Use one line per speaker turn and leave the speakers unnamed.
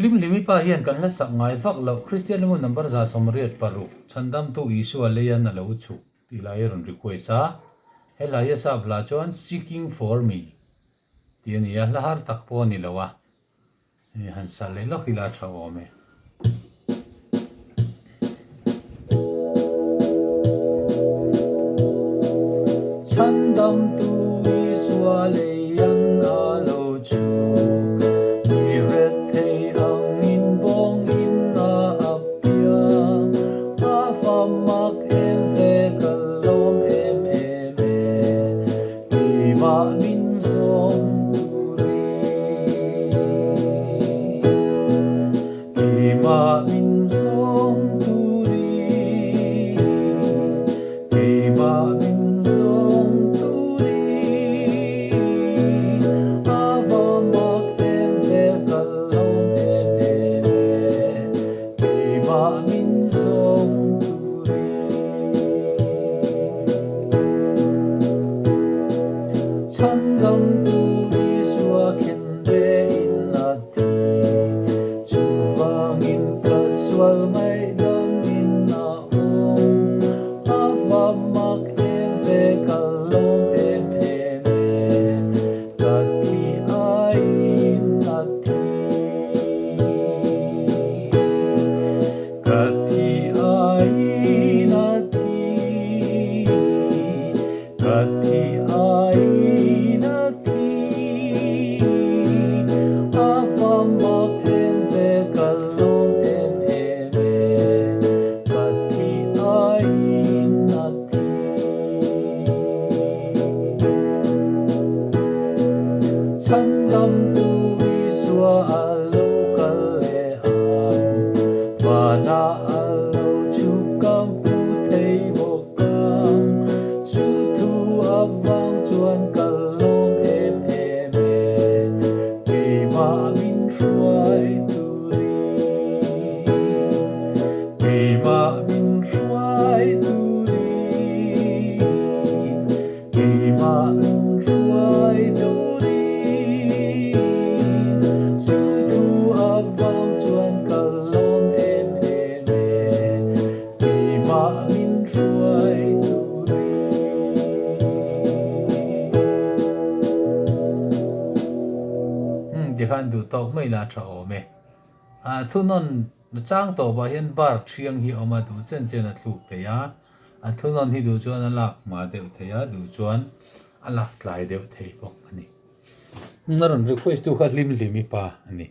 lim limi pa hian kan la sak ngai vak lo Christian mu number za somriat paru chandam tu isu aleyan na lo chu ti lai ron request a hela ya sa bla chuan seeking for me ti ni a la har tak po ni lo wa ni han sa le lo khila thaw me chandam tu isu aleyan na lo chu han du tok mai la tha o me a thu non chang to ba hian bar thiang hi oma du chen chen a thluk te ya a thu non hi du chuan a lak ma deuh the ya du chuan a lak tlai deuh thei bawk ani naron request tu kha lim limi pa ani